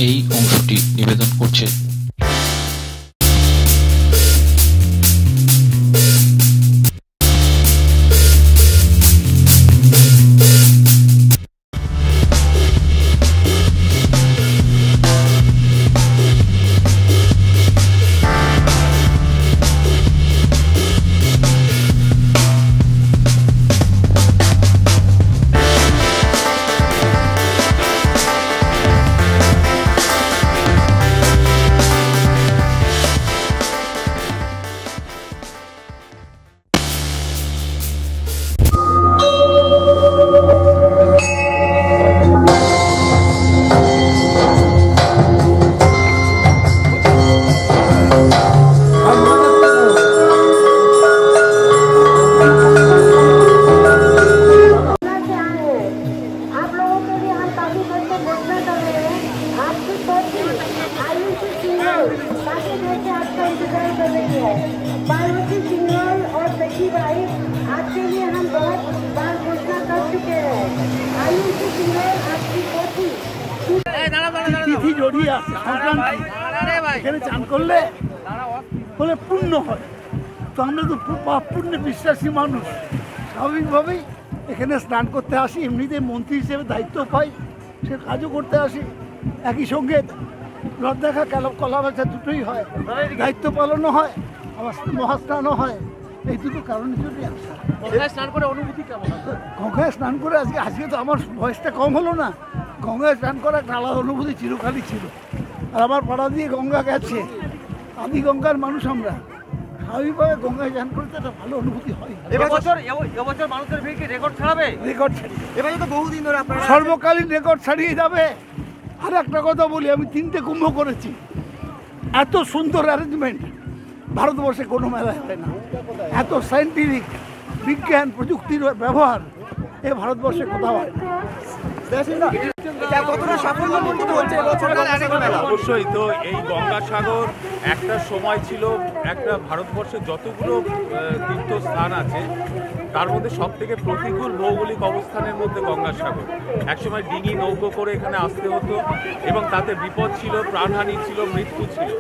এই অংশটি নিবেদন করছে। চান করলে বলে পূর্ণ হয়, তো আমরা তো পুণ্যে বিশ্বাসী মানুষ, স্বাভাবিকভাবেই এখানে স্নান করতে আসি। এমনিতে মন্ত্রী হিসেবে দায়িত্ব পাই, সে কাজও করতে আসি। একই সঙ্গে রথ দেখা কলা বেচা দুটোই হয়, দায়িত্ব পালনও হয়, আবার মহাস্নানও হয়। এই দুটো কারণের জন্যই আসা। গঙ্গায় স্নান করে অনুভূতি কেমন? গঙ্গায় স্নান করে আজকে তো আমার বয়সটা কম হলো না, গঙ্গায় স্নান করা একটা আলাদা অনুভূতি চিরকালই ছিল। আর আমার পাড়া দিয়ে গঙ্গা গেছে, আদি গঙ্গার মানুষ আমরা, স্বাভাবিকভাবে গঙ্গায় স্নান করতে একটা ভালো অনুভূতি হয়। এবছর মানুষের ভিড় কি রেকর্ড ছাড়াবে? রেকর্ড ছাড়িয়ে এবারে তো বহুদিন ধরে আপনারা সর্বকালীন রেকর্ড ছাড়িয়ে যাবে। আর একটা কথা বলি, আমি 3টে কুম্ভ করেছি, এত সুন্দর অ্যারেঞ্জমেন্ট ভারতবর্ষে কোনো মেলায় হয় না। এত সায়েন্টিফিক বিজ্ঞান প্রযুক্তির ব্যবহার এ ভারতবর্ষে কোথাও হয় না। অবশ্যই তো এই গঙ্গাসাগর একটা সময় ছিল, একটা ভারতবর্ষের যতগুলো তীর্থস্থান আছে তার মধ্যে সব থেকে প্রতিকূল ভৌগোলিক অবস্থানের মধ্যে গঙ্গাসাগর। একসময় ডিঙি নৌকো করে এখানে আসতে হতো এবং তাতে বিপদ ছিল, প্রাণহানি ছিল, মৃত্যু ছিল।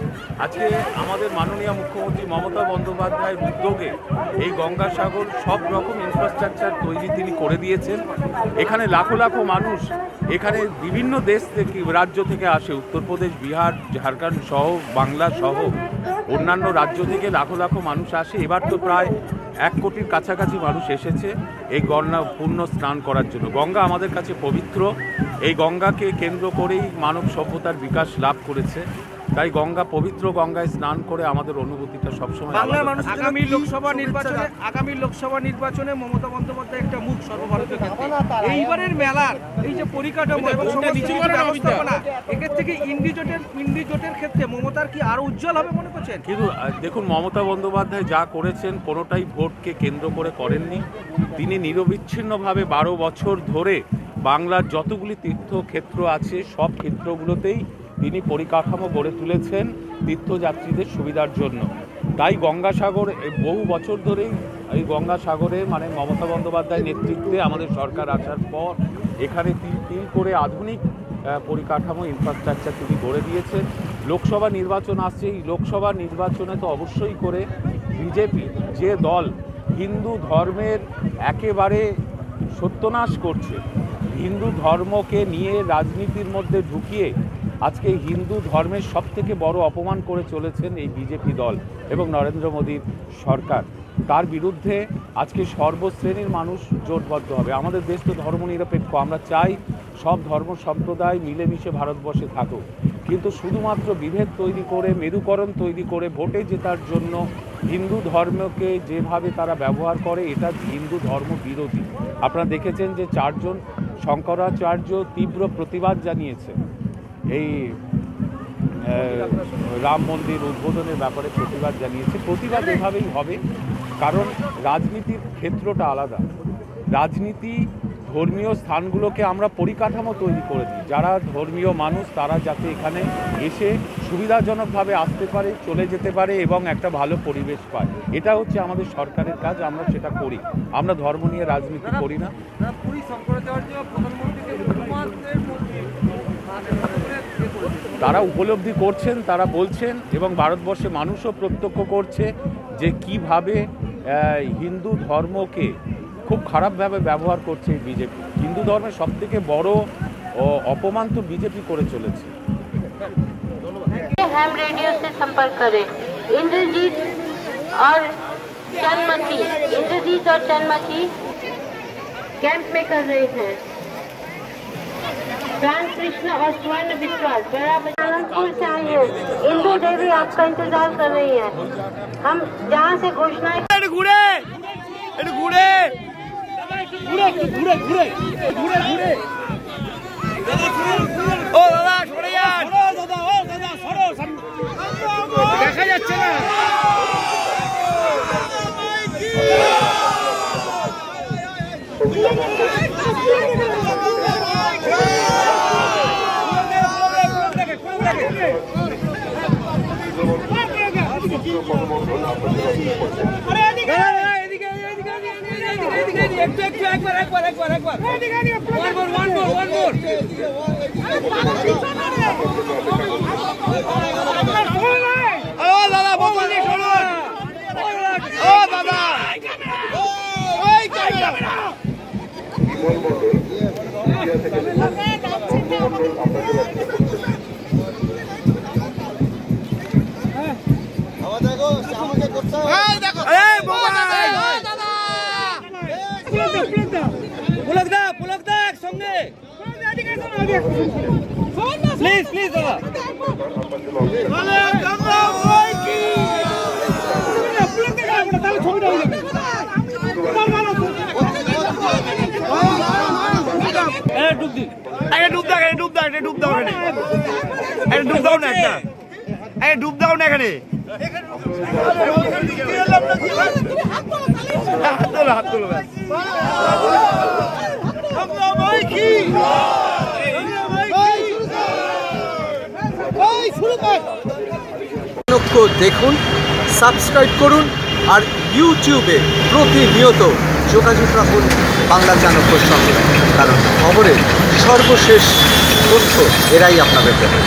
আজকে আমাদের মাননীয় মুখ্যমন্ত্রী মমতা বন্দ্যোপাধ্যায়ের উদ্যোগে এই গঙ্গাসাগর সব রকম ইনফ্রাস্ট্রাকচার তৈরি তিনি করে দিয়েছেন। এখানে লাখো লাখো মানুষ এখানে বিভিন্ন দেশ থেকে, রাজ্য থেকে আসে, উত্তরপ্রদেশ, বিহার, ঝাড়খণ্ড সহ, বাংলা সহ অন্যান্য রাজ্য থেকে লাখো লাখো মানুষ আসে। এবার তো প্রায় 1 কোটির কাছাকাছি মানুষ এসেছে এই গঙ্গা পূর্ণ স্নান করার জন্য। গঙ্গা আমাদের কাছে পবিত্র, এই গঙ্গাকে কেন্দ্র করেই মানব সভ্যতার বিকাশ লাভ করেছে। তাই গঙ্গা পবিত্র, গঙ্গায় স্নান করে আমাদের অনুভূতিটা সবসময় বাংলার মানুষ। আগামী লোকসভা নির্বাচনে মমতা বন্দ্যোপাধ্যায় একটা মুখ সর্বভারতীয় ক্ষেত্রে। এইবারের মেলার এই যে পরিকাঠামো এবং ব্যবস্থাপনা, এক্ষেত্রে থেকে ইন্ডি জোটের ক্ষেত্রে মমতার কি আরো উজ্জ্বল হবে মনে করছেন? কিন্তু দেখুন, মমতা বন্দ্যোপাধ্যায় যা করেছেন কোনোটাই ভোটকে কেন্দ্র করে করেননি। তিনি নিরবিচ্ছিন্নভাবে 12 বছর ধরে বাংলার যতগুলি তীর্থক্ষেত্র আছে সব ক্ষেত্রগুলোতেই তিনি পরিকাঠামো গড়ে তুলেছেন তীর্থযাত্রীদের সুবিধার জন্য। তাই গঙ্গাসাগর বহু বছর ধরেই এই গঙ্গাসাগরে মানে মমতা বন্দ্যোপাধ্যায়ের নেতৃত্বে আমাদের সরকার আসার পর এখানে তিল করে আধুনিক পরিকাঠামো ইনফ্রাস্ট্রাকচার তিনি গড়ে দিয়েছেন। লোকসভা নির্বাচন আসছে, এই লোকসভা নির্বাচনে তো অবশ্যই করে বিজেপি যে দল হিন্দু ধর্মের একেবারে সত্যানাশ করছে, হিন্দু ধর্মকে নিয়ে রাজনীতির মধ্যে ঢুকিয়ে আজকে হিন্দু ধর্মের সবথেকে বড় অপমান করে চলেছেন এই বিজেপি দল এবং নরেন্দ্র মোদীর সরকার। তার বিরুদ্ধে আজকে সর্বশ্রেণীর মানুষ জোটবদ্ধ হবে। আমাদের দেশ তো ধর্মনিরপেক্ষ, আমরা চাই সব ধর্ম সম্প্রদায় মিলেমিশে ভারতবর্ষে থাকুক, কিন্তু শুধুমাত্র বিভেদ তৈরি করে, মেরুকরণ তৈরি করে ভোটে জেতার জন্য হিন্দু ধর্মকে যেভাবে তারা ব্যবহার করে, এটা হিন্দু ধর্ম বিরোধী। আপনারা দেখেছেন যে 4 জন শঙ্করাচার্য তীব্র প্রতিবাদ জানিয়েছে এই রাম মন্দির উদ্বোধনের ব্যাপারে প্রতিবাদ জানিয়েছে। প্রতিবাদ এভাবেই হবে, কারণ রাজনীতির ক্ষেত্রটা আলাদা। রাজনীতি ধর্মীয় স্থানগুলোকে আমরা পরিকাঠামো তৈরি করে দিই, যারা ধর্মীয় মানুষ তারা যাতে এখানে এসে সুবিধাজনকভাবে আসতে পারে, চলে যেতে পারে এবং একটা ভালো পরিবেশ পায়। এটা হচ্ছে আমাদের সরকারের কাজ, আমরা সেটা করি। আমরা ধর্ম নিয়ে রাজনীতি করি না। পুরী শঙ্করাচার্য প্রধানমন্ত্রীকে তারা উপলব্ধি করছেন, তারা বলছেন, এবং ভারতবর্ষে মানুষও প্রত্যক্ষ করছে যে কিভাবে হিন্দু ধর্মকে খুব খারাপভাবে ব্যবহার করছে বিজেপি। হিন্দু ধর্মের সবথেকে বড় অপমান তো বিজেপি করে চলেছে। हैम रेडियो से संपर्क करें। इंद्रजीत और चंदमती कैंप में कर रहे हैं। रामकृष्ण और स्वर्ण विश्वास आनंदपुर से आई है। इंदु देवी आपका इंतजार कर रही है। हम जहाँ से घोषणा দেখা যাচ্ছে না। প্লিজ প্লিজ দাদা ডুব দাও না এখানে। হাত তোলো দেখুন, সাবস্ক্রাইব করুন, আর ইউটিউবে প্রতিনিয়ত যোগাযোগ রাখুন বাংলা চাণক্যর সঙ্গে, কারণ খবরের সর্বশেষ তথ্য এরাই আপনাদের দেবে।